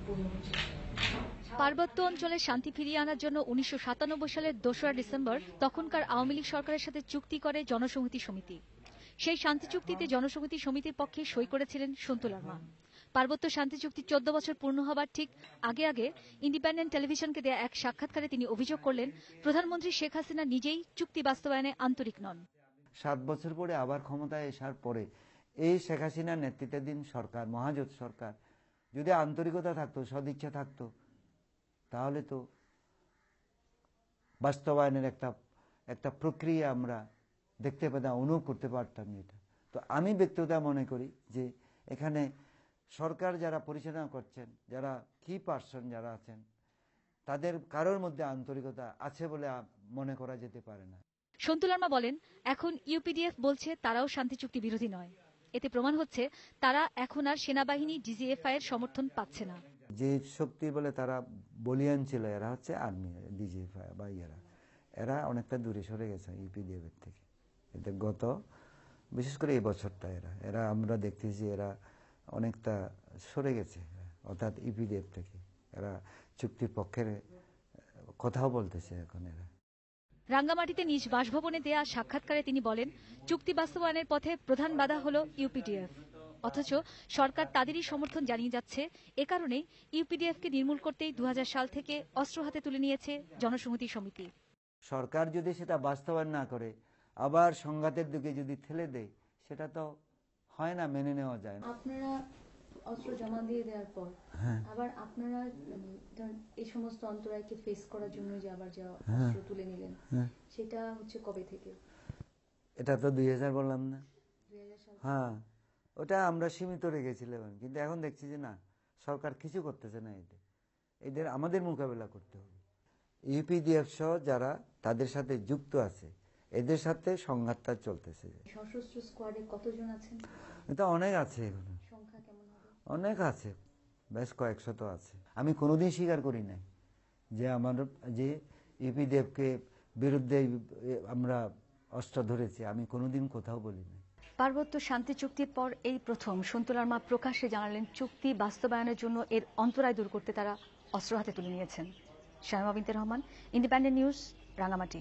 পূর্ণ হচ্ছে। পার্বত্য অঞ্চলে শান্তি ফিরিয়ে আনার জন্য 1997 সালের 2রা ডিসেম্বর তখনকার আওয়ামী লীগ সরকারের সাথে চুক্তি করে জনসংহতি সমিতি। সেই শান্তি চুক্তিতে জনসংহতি সমিতির পক্ষে সই করেছিলেন সন্তু লারমা। পার্বত্য শান্তি চুক্তি 14 বছর পূর্ণ হবার ঠিক আগে আগে ইন্ডিপেন্ডেন্ট টেলিভিশনকে দেয়া এক সাক্ষাৎকারে তিনি অভিযোগ করলেন, প্রধানমন্ত্রী শেখ হাসিনা নিজেই চুক্তি বাস্তবায়নে আন্তরিক নন। 7 বছর পরে আবার ক্ষমতায় আসার পরে এই শেখ হাসিনার নেতৃত্বাধীন সরকার, মহাজোট সরকার, যদি আন্তরিকতা থাকতো, সদিচ্ছা থাকতো, তাহলে তো বাস্তবায়নের একটা প্রক্রিয়া আমরা দেখতে পেতাম, অনুভব করতে পারতাম। এটা তো আমি ব্যক্তিগত মনে করি যে এখানে সরকার যারা পরিচালনা করছেন, যারা কি পার্সন যারা আছেন, তাদের কারোর মধ্যে আন্তরিকতা আছে বলে মনে করা যেতে পারে না। সন্তু লারমা বলেন, এখন ইউপিডিএফ বলছে তারাও শান্তি চুক্তি বিরোধী নয়। এতে প্রমাণ হচ্ছে তারা এখন আর সেনাবাহিনী ডিজিএফআই এর সমর্থন পাচ্ছে না। যে শক্তি বলে তারা বলিয়ান ছিল, এরা হচ্ছে আর্মি, ডিজিএফআই বা এরা অনেকটা দূরে সরে গেছে ইউপিডিএফ এর থেকে। এদের গত বিশেষ করে এই বছরটা এরা আমরা দেখতেছি এরা অনেকটা সরে গেছে, অর্থাৎ ইউপিডিএফ থেকে এরা চুক্তির পক্ষের কথাও বলতেছে এখন এরা। রাঙ্গামাটিতে নিজ বাসভবনে দেয়া সাক্ষাৎকারে তিনি বলেন, চুক্তি বাস্তবায়নের পথে প্রধান বাধা হল ইউপিডিএফ। অথচ সরকার তাদেরই সমর্থন জানিয়ে যাচ্ছে। এ কারণে ইউপিডিএফকে নির্মূল করতেই 2000 সাল থেকে অস্ত্র হাতে তুলে নিয়েছে জনসংহতি সমিতি। সরকার যদি সেটা বাস্তবায়ন না করে, আবার সংঘাতের দিকে যদি ঠেলে দেয়, সেটা তো হয় না, মেনে নেওয়া যায় না। আপনারা অস্ত্র জমা দিয়ে দেওয়ার পর আবার আপনারা এই সমস্ত অন্তরায়কে ফেস করার জন্য যে আবার যে অস্ত্র তুলে নিলেন, সেটা হচ্ছে কবে থেকে? এটা তো 2000 বললাম না? 2000 সাল। হ্যাঁ, ওটা আমরা সীমিত রেখেছিলাম, কিন্তু এখন দেখছি যে না, সরকার কিছু করতেছে না। এদের আমাদের মোকাবেলা করতে হবে। ইউপিডিএফ সহ যারা তাদের সাথে যুক্ত আছে, এদের সাথে সংঘাতটা চলতেছে। সশস্ত্র স্কোয়াডে কতজন আছেন? এটা অনেক আছে, এগুলো সংখ্যা কেমন হবে? অনেক আছে, বেশ কয়েকশত আছে। আমি কোনোদিন স্বীকার করি নাই যে ইউপিডিএফকে বিরুদ্ধে আমরা অস্ত্র ধরেছি, আমি কোনোদিন কোথাও বলি নাই। পার্বত্য শান্তি চুক্তির পর এই প্রথম সন্তু লারমা প্রকাশ্যে জানালেন, চুক্তি বাস্তবায়নের জন্য এর অন্তরায় দূর করতে তারা অস্ত্র হাতে তুলে নিয়েছেন। শায়মা বিনতে রহমান, ইন্ডিপেন্ডেন্ট নিউজ, রাঙ্গামাটি।